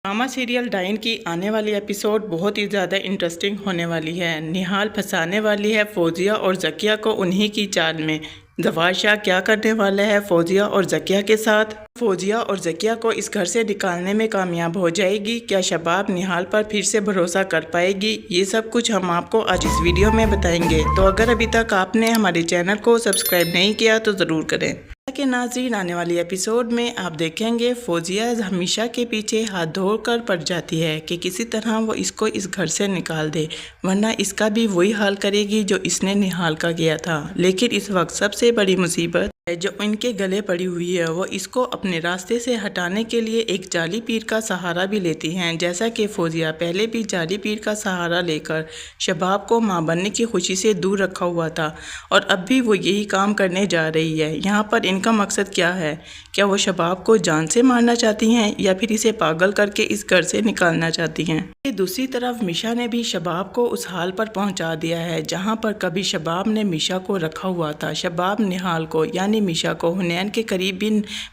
Drama serial dine की आने वाली एपिसोड बहुत ही ज़्यादा इंटरेस्टिंग होने वाली है। निहाल फंसाने वाली है फौजिया और ज़किया को उन्हीं की चाल में। जवाद शाह क्या करने वाला है फौजिया और ज़किया के साथ? फौजिया और ज़किया को इस घर से निकालने में कामयाब हो जाएगी? क्या शबाब निहाल पर फिर से भरोसा कर पाएगी? ये सब कुछ हम आपको आज इस वीडियो में बताएंगे। तो अगर अभी तक आपने हमारे चैनल को सब्सक्राइब नहीं किया तो ज़रूर करें। के नाज़रीन, आने वाली एपिसोड में आप देखेंगे फौजिया हमेशा के पीछे हाथ धोकर पड़ जाती है कि किसी तरह वो इसको इस घर से निकाल दे, वरना इसका भी वही हाल करेगी जो इसने निहाल का किया था। लेकिन इस वक्त सबसे बड़ी मुसीबत जो इनके गले पड़ी हुई है, वो इसको अपने रास्ते से हटाने के लिए एक जाली पीर का सहारा भी लेती हैं। जैसा कि फौजिया पहले भी जाली पीर का सहारा लेकर शबाब को मां बनने की खुशी से दूर रखा हुआ था और अब भी वो यही काम करने जा रही है। यहाँ पर इनका मकसद क्या है? क्या वो शबाब को जान से मारना चाहती हैं या फिर इसे पागल करके इस घर से निकालना चाहती हैं? दूसरी तरफ मिशा ने भी शबाब को उस हाल पर पहुंचा दिया है जहां पर कभी शबाब ने मिशा को रखा हुआ था। शबाब निहाल को यानी मिशा को हुनैन के करीब भी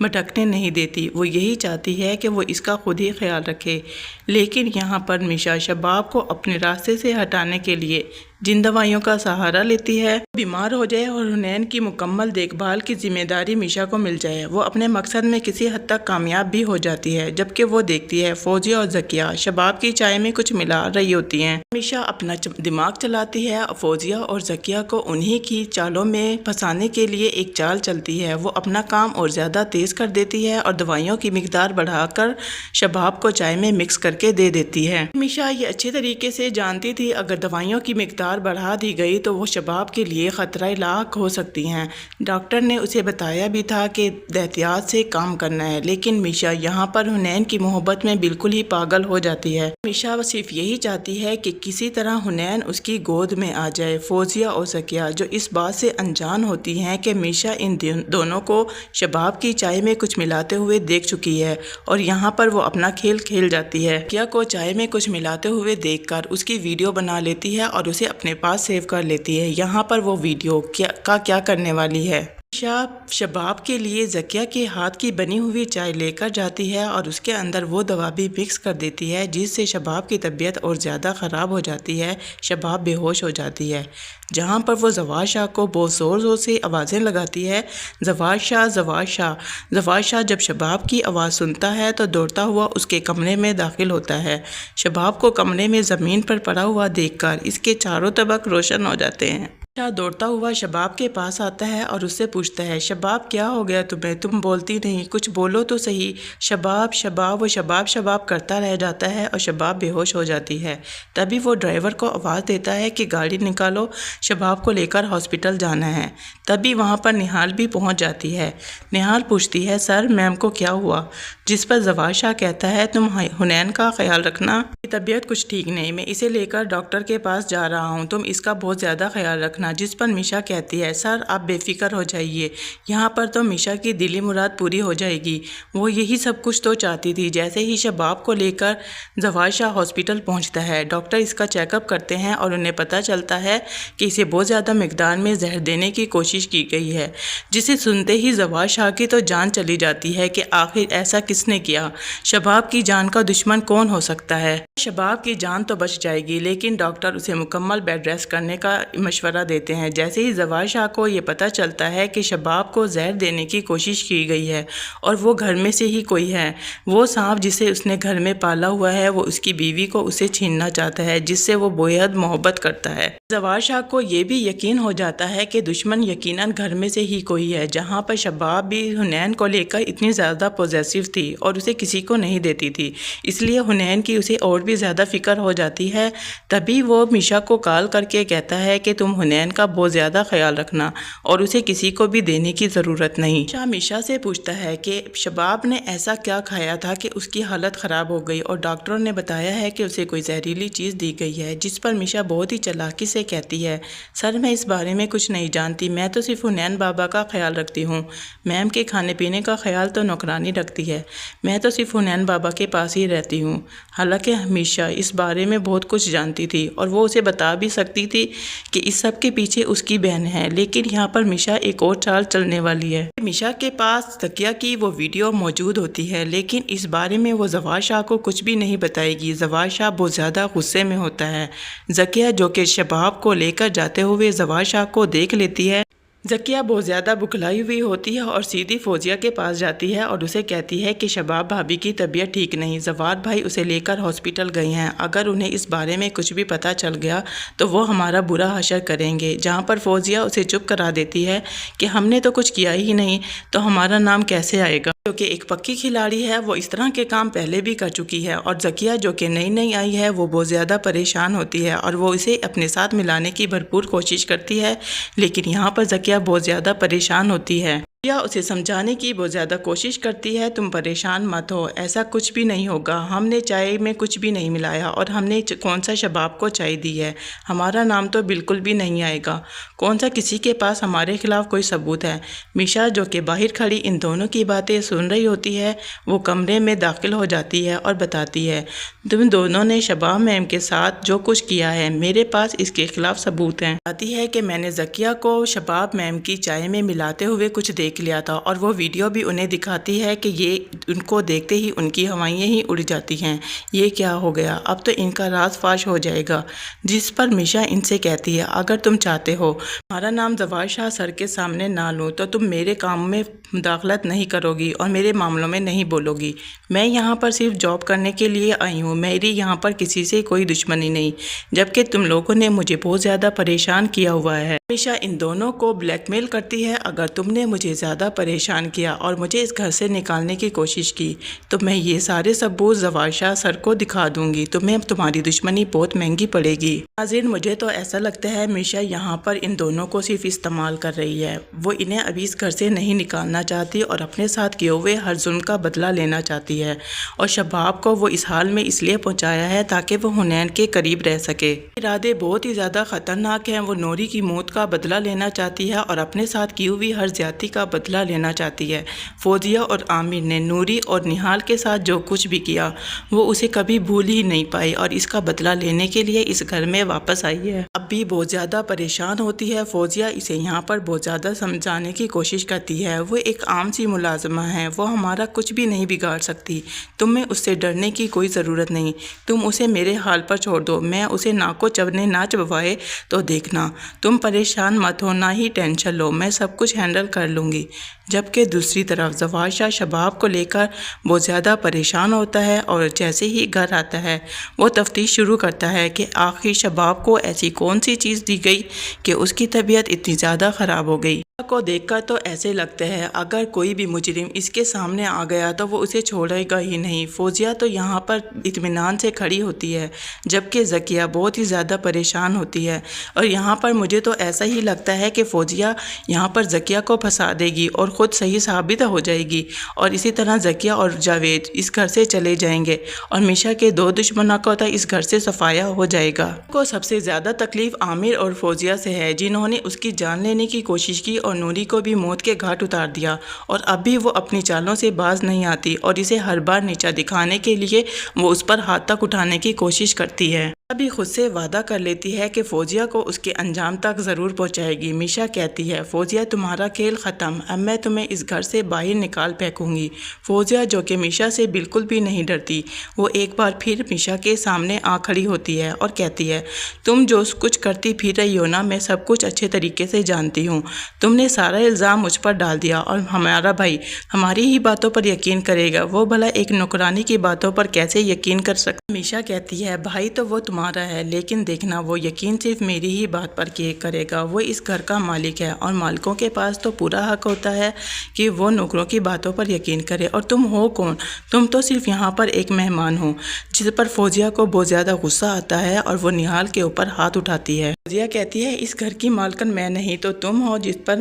भटकने नहीं देती। वो यही चाहती है कि वो इसका खुद ही ख्याल रखे। लेकिन यहाँ पर मिशा शबाब को अपने रास्ते से हटाने के लिए जिन दवाइयों का सहारा लेती है, बीमार हो जाए और हुनैन की मुकम्मल देखभाल की जिम्मेदारी मिशा को मिल जाए, वो अपने मकसद में किसी हद तक कामयाब भी हो जाती है। जबकि वो देखती है फौजिया और ज़किया शबाब की चाय में कुछ मिला रही होती हैं। मिशा अपना दिमाग चलाती है। फौजिया और ज़किया को उन्हीं की चालों में फंसाने के लिए एक चाल चलती है। वो अपना काम और ज़्यादा तेज़ कर देती है और दवाइयों की मिकदार बढ़ाकर शबाब को चाय में मिक्स करके दे देती है। मिशा ये अच्छे तरीके से जानती थी अगर दवाइयों की मिकदार बढ़ा दी गई तो वो शबाब के लिए ख़तरा लाक हो सकती हैं। डॉक्टर ने उसे बताया भी था कि एहतियात से काम करना है। लेकिन मिशा यहाँ पर हुनैन की मोहब्बत में बिल्कुल ही पागल हो जाती है। मिशा सिर्फ यही चाहती है कि किसी तरह हुनैन उसकी गोद में आ जाए। फौजिया और ज़किया जो इस बात से अनजान होती हैं कि मिशा इन दोनों को शबाब की चाय में कुछ मिलाते हुए देख चुकी है और यहाँ पर वो अपना खेल खेल जाती है। ज़किया को चाय में कुछ मिलाते हुए देखकर उसकी वीडियो बना लेती है और उसे अपने पास सेव कर लेती है। यहाँ पर वो वीडियो क्या करने वाली है? मिशा शबाब के लिए ज़किया के हाथ की बनी हुई चाय लेकर जाती है और उसके अंदर वो दवा भी मिक्स कर देती है जिससे शबाब की तबीयत और ज़्यादा ख़राब हो जाती है। शबाब बेहोश हो जाती है। जहाँ पर वो जवाद शाह को बहुत ज़ोर ज़ोर से आवाज़ें लगाती है, जवाद शाह जवाद शाह। जवाद शाह जब शबाब की आवाज़ सुनता है तो दौड़ता हुआ उसके कमरे में दाखिल होता है। शबाब को कमरे में ज़मीन पर पड़ा हुआ देखकर इसके चारों तरफ रोशन हो जाते हैं। दौड़ता हुआ शबाब के पास आता है और उससे पूछता है, शबाब क्या हो गया तुम्हें? तुम बोलती नहीं, कुछ बोलो तो सही। शबाब शबाब वो शबाब शबाब करता रह जाता है और शबाब बेहोश हो जाती है। तभी वो ड्राइवर को आवाज़ देता है कि गाड़ी निकालो, शबाब को लेकर हॉस्पिटल जाना है। तभी वहाँ पर निहाल भी पहुँच जाती है। निहाल पूछती है, सर मैम को क्या हुआ? जिस पर जवाद शाह कहता है, तुम हुनैन का ख्याल रखना, तबीयत कुछ ठीक नहीं, मैं इसे लेकर डॉक्टर के पास जा रहा हूँ, तुम इसका बहुत ज़्यादा ख्याल रखना। जिस पर मिशा कहती है, सर आप बेफिक्र हो जाइए, यहाँ पर तो मिशा की दिली मुराद पूरी हो जाएगी। वो यही सब कुछ तो चाहती थी। जैसे ही शबाब को लेकर जवाद शाह हॉस्पिटल पहुँचता है, डॉक्टर इसका चेकअप करते हैं और उन्हें पता चलता है कि इसे बहुत ज़्यादा मिकदार में जहर देने की कोशिश की गई है। जिसे सुनते ही जवाद शाह की तो जान चली जाती है कि आखिर ऐसा किसने किया? शबाब की जान का दुश्मन कौन हो सकता है? शबाब की जान तो बच जाएगी, लेकिन डॉक्टर उसे मुकम्मल बेड रेस्ट करने का मशवरा देते हैं। जैसे ही जवाद शाह को ये पता चलता है कि शबाब को जहर देने की कोशिश की गई है और वो घर में से ही कोई है, वो सांप जिसे उसने घर में पाला हुआ है, वो उसकी बीवी को उसे छीनना चाहता है, जिससे वो बेहद मोहब्बत करता है। जवाद शाह को ये भी यकीन हो जाता है कि दुश्मन यकीनन घर में से ही कोई है। जहाँ पर शबाब भी हुनैन को लेकर इतनी ज़्यादा पॉजेसिव थी और उसे किसी को नहीं देती थी, इसलिए हुनैन की उसे और भी ज़्यादा फिक्र हो जाती है। तभी वो मिशा को कॉल करके कहता है कि तुम हुनैन का बहुत ज़्यादा ख्याल रखना और उसे किसी को भी देने की ज़रूरत नहीं। मिशा से पूछता है कि शबाब ने ऐसा क्या खाया था कि उसकी हालत ख़राब हो गई और डॉक्टरों ने बताया है कि उसे कोई जहरीली चीज़ दी गई है। जिस पर मिशा बहुत ही चालाकी से कहती है, सर मैं इस बारे में कुछ नहीं जानती, मैं तो सिर्फ हुनैन बाबा का ख्याल रखती हूँ। मैम के खाने पीने का ख्याल तो नौकरानी रखती है, मैं तो सिर्फ हुनैन बाबा के पास ही रहती हूँ। हालांकि मिशा इस बारे में बहुत कुछ जानती थी और वो उसे बता भी सकती थी कि इस सब کے پیچھے اس کی بہن ہے، لیکن یہاں پر میشا ایک اور چال چلنے والی ہے۔ میشا کے پاس زکیہ کی وہ ویڈیو موجود ہوتی ہے، لیکن اس بارے میں وہ زوال شاہ کو کچھ بھی نہیں بتائے گی۔ زوال شاہ بہت زیادہ غصے میں ہوتا ہے۔ زکیہ جو کہ شباب کو لے کر جاتے ہوئے زوال شاہ کو دیکھ لیتی ہے۔ زکیہ بہت زیادہ بکھلائی ہوئی ہوتی ہے اور سیدھی فوزیہ کے پاس جاتی ہے اور اسے کہتی ہے کہ شباب بھابی کی طبیعت ٹھیک نہیں، زوال بھائی اسے لے کر ہاسپٹل گئے ہیں، اگر انہیں اس بارے میں کچھ بھی پتہ چل گیا تو وہ ہمارا برا حشر کریں گے۔ جہاں پر فوزیہ اسے چپ کرا دیتی ہے کہ ہم نے تو کچھ کیا ہی نہیں تو ہمارا نام کیسے آئے گا، جو کہ ایک پکی کھلاڑی ہے، وہ اس طرح کے کام پہلے بھی کر چکی ہے۔ اور زکیہ جو کہ نئی آئی ہے، وہ بہت زیادہ پریشان ہوتی ہے اور وہ اسے اپنے ساتھ ملانے کی بھرپور کوشش کرتی ہے، لیکن یہاں پر زکیہ بہت زیادہ پریشان ہوتی ہے۔ یا اسے سمجھانے کی بہت زیادہ کوشش کرتی ہے، تم پریشان مت ہو، ایسا کچھ بھی نہیں ہوگا، ہم نے چائے میں کچھ بھی نہیں ملایا اور ہم نے کون سا شباب کو چائے دی ہے، ہمارا نام تو بالکل بھی نہیں آئے گا، کون سا کسی کے پاس ہمارے خلاف کوئی ثبوت ہے۔ میشا جو کہ باہر کھڑی ان دونوں کی باتیں سن رہی ہوتی ہے، وہ کمرے میں داخل ہو جاتی ہے اور بتاتی ہے تم دونوں نے شباب میم کے ساتھ جو کچھ کیا ہے میرے پاس اس کے خلاف ثبوت ہیں۔ بتاتی ہے کہ میں نے زکیہ کو شباب میم کی چائے میں ملاتے ہوئے کچھ دیکھ لیا تھا، اور وہ ویڈیو بھی انہیں دکھاتی ہے کہ یہ ان کو دیکھتے ہی ان کی ہوائیں ہی اڑ جاتی ہیں، یہ کیا ہو گیا، اب تو ان کا راز فاش ہو جائے گا۔ جس پر میشا ان سے کہتی ہے اگر تم چاہتے ہو ہمارا نام زوال شاہ سر کے سامنے نہ لوں تو تم میرے کام میں مداخلت نہیں کرو گی اور میرے معاملوں میں نہیں بولو گی، میں یہاں پر صرف جاب کرنے کے لیے آئی ہوں، میری یہاں پر کسی سے کوئی دشمنی نہیں، جبکہ تم لوگوں نے مجھے بہت زیادہ پریشان کیا ہوا ہے۔ میشا ان دونوں کو بلیک میل کرتی ہے، اگر تم نے مجھے زیادہ پریشان کیا اور مجھے اس گھر سے نکالنے کی کوشش کی تو میں یہ سارے ثبوت زوال شاہ سر کو دکھا دوں گی، تمہیں تمہاری دشمنی بہت مہنگی پڑے گی۔ ناظرین، مجھے تو ایسا لگتا ہے میشا یہاں پر ان دونوں کو صرف استعمال کر رہی ہے، وہ انہیں ابھی اس گھر سے نہیں نکالنا چاہتی اور اپنے ساتھ کیے ہوئے ہر ظلم کا بدلہ لینا چاہتی ہے، اور شباب کو وہ اس حال میں اس لیے پہنچایا ہے تاکہ وہ حنین کے قریب رہ سکے۔ ارادے بہت ہی زیادہ خطرناک ہیں، وہ نوری کی موت کا بدلہ لینا چاہتی ہے اور اپنے ساتھ کی ہوئی ہر زیادتی کا بدلہ لینا چاہتی ہے۔ فوزیہ اور عامر نے نوری اور نہال کے ساتھ جو کچھ بھی کیا وہ اسے کبھی بھول ہی نہیں پائی اور اس کا بدلہ لینے کے لیے اس گھر میں واپس آئی ہے۔ اب بھی بہت زیادہ پریشان ہوتی ہے۔ فوزیہ اسے یہاں پر بہت زیادہ سمجھانے کی کوشش کرتی ہے، وہ ایک عام سی ملازمہ ہے، وہ ہمارا کچھ بھی نہیں بگاڑ سکتی، تمہیں اس سے ڈرنے کی کوئی ضرورت نہیں، تم اسے میرے حال پر چھوڑ دو، میں اسے ناک کو چبنے نہ چبوائے تو دیکھنا، تم پریشان مت ہو، نہ ہی ٹینشن لو، میں سب کچھ ہینڈل کر لوں گی۔ جبکہ دوسری طرف زوال شاہ شباب کو لے کر بہت زیادہ پریشان ہوتا ہے اور جیسے ہی گھر آتا ہے وہ تفتیش شروع کرتا ہے کہ آخر شباب کو ایسی کون سی چیز دی گئی کہ اس کی طبیعت اتنی زیادہ خراب ہو گئی۔ کو دیکھ کر تو ایسے لگتا ہے اگر کوئی بھی مجرم اس کے سامنے آ گیا تو وہ اسے چھوڑے گا ہی نہیں۔ فوزیہ تو یہاں پر اطمینان سے کھڑی ہوتی ہے، جبکہ زکیہ بہت ہی زیادہ پریشان ہوتی ہے، اور یہاں پر مجھے تو ایسا ہی لگتا ہے کہ فوزیہ یہاں پر زکیہ کو پھنسا دے گی اور خود صحیح ثابت ہو جائے گی، اور اسی طرح زکیہ اور جاوید اس گھر سے چلے جائیں گے اور میشا کے دو دشمنوں کا اس گھر سے صفایا ہو جائے گا۔ کو سب سے زیادہ تکلیف عامر اور فوزیہ سے ہے، جنہوں نے اس کی جان لینے کی کوشش کی اور نوری کو بھی موت کے گھاٹ اتار دیا، اور اب بھی وہ اپنی چالوں سے باز نہیں آتی اور اسے ہر بار نیچا دکھانے کے لیے وہ اس پر ہاتھ تک اٹھانے کی کوشش کرتی ہے۔ ابھی خود سے وعدہ کر لیتی ہے کہ فوزیہ کو اس کے انجام تک ضرور پہنچائے گی۔ میشا کہتی ہے فوزیہ تمہارا کھیل ختم، اب میں تمہیں اس گھر سے باہر نکال پھینکوں گی۔ فوزیہ جو کہ میشا سے بالکل بھی نہیں ڈرتی، وہ ایک بار پھر میشا کے سامنے آ کھڑی ہوتی ہے اور کہتی ہے تم جو کچھ کرتی پھر رہی ہو نا، میں سب کچھ اچھے طریقے سے جانتی ہوں، تم نے سارا الزام مجھ پر ڈال دیا اور ہمارا بھائی ہماری ہی باتوں پر یقین کرے گا، وہ بھلا ایک نوکرانی کی باتوں پر کیسے یقین کر سکتا۔ میشا کہتی ہے بھائی تو وہ تمہارا ہے، لیکن دیکھنا وہ یقین صرف میری ہی بات پر کرے گا، وہ اس گھر کا مالک ہے اور مالکوں کے پاس تو پورا حق ہوتا ہے کہ وہ نوکروں کی باتوں پر یقین کرے، اور تم ہو کون؟ تم تو صرف یہاں پر ایک مہمان ہو۔ جس پر فوزیہ کو بہت زیادہ غصہ آتا ہے اور وہ نہال کے اوپر ہاتھ اٹھاتی ہے۔ فوزیہ کہتی ہے اس گھر کی مالکن میں نہیں تو تم ہو، جس پر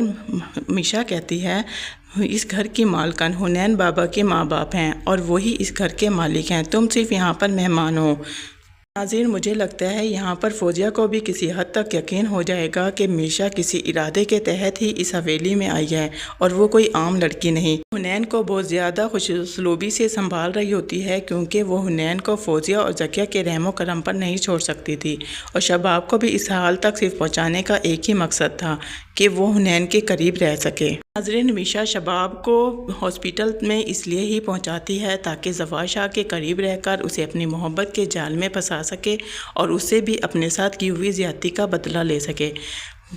میشا کہتی ہے اس گھر کی مالکن حنین بابا کے ماں باپ ہیں اور وہی اس گھر کے مالک ہیں، تم صرف یہاں پر مہمان ہو۔ नाज़रीन, मुझे लगता है यहाँ पर फौजिया को भी किसी हद तक यकीन हो जाएगा कि मीशा किसी इरादे के तहत ही इस हवेली में आई है और वो कोई आम लड़की नहीं। हुनैन को बहुत ज़्यादा खुशउस्लूबी से संभाल रही होती है क्योंकि वो हुनैन को फौजिया और ज़किया के रहमो करम पर नहीं छोड़ सकती थी और शबाब को भी इस हाल तक सिर्फ पहुँचाने का एक ही मकसद था कि वो हुनैन के करीब रह सके। नाज़रीन, मीशा शबाब को हॉस्पिटल में इसलिए ही पहुंचाती है ताकि ज़फ़ार शाह के करीब रहकर उसे अपनी मोहब्बत के जाल में फंसा सके और उससे भी अपने साथ की हुई ज़्यादती का बदला ले सके।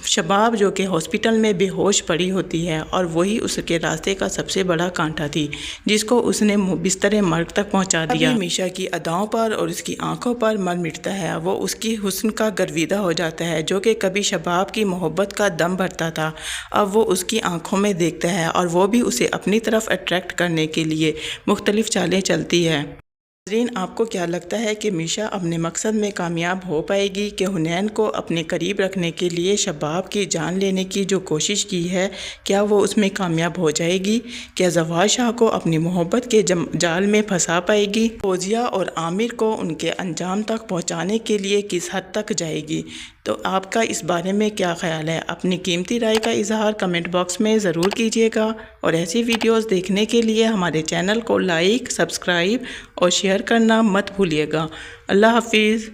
शबाब जो कि हॉस्पिटल में बेहोश पड़ी होती है और वही उसके रास्ते का सबसे बड़ा कांटा थी जिसको उसने बिस्तर मर्ग तक पहुंचा दिया। मीशा की अदाओं पर और उसकी आंखों पर मर मिटता है। वो उसकी हुस्न का गर्विदा हो जाता है जो कि कभी शबाब की मोहब्बत का दम भरता था, अब वो उसकी आंखों में देखता है और वो भी उसे अपनी तरफ अट्रैक्ट करने के लिए मुख्तलिफ चालें चलती है। नाज़रीन, आपको क्या लगता है कि मीशा अपने मकसद में कामयाब हो पाएगी कि हुनैन को अपने करीब रखने के लिए शबाब की जान लेने की जो कोशिश की है, क्या वो उसमें कामयाब हो जाएगी? क्या ज़फ़ार शाह को अपनी मोहब्बत के जाल में फंसा पाएगी? फौजिया और आमिर को उनके अंजाम तक पहुंचाने के लिए किस हद तक जाएगी? तो आपका इस बारे में क्या ख्याल है? अपनी कीमती राय का इजहार कमेंट बॉक्स में ज़रूर कीजिएगा और ऐसी वीडियोस देखने के लिए हमारे चैनल को लाइक, सब्सक्राइब और शेयर करना मत भूलिएगा। अल्लाह हाफिज़।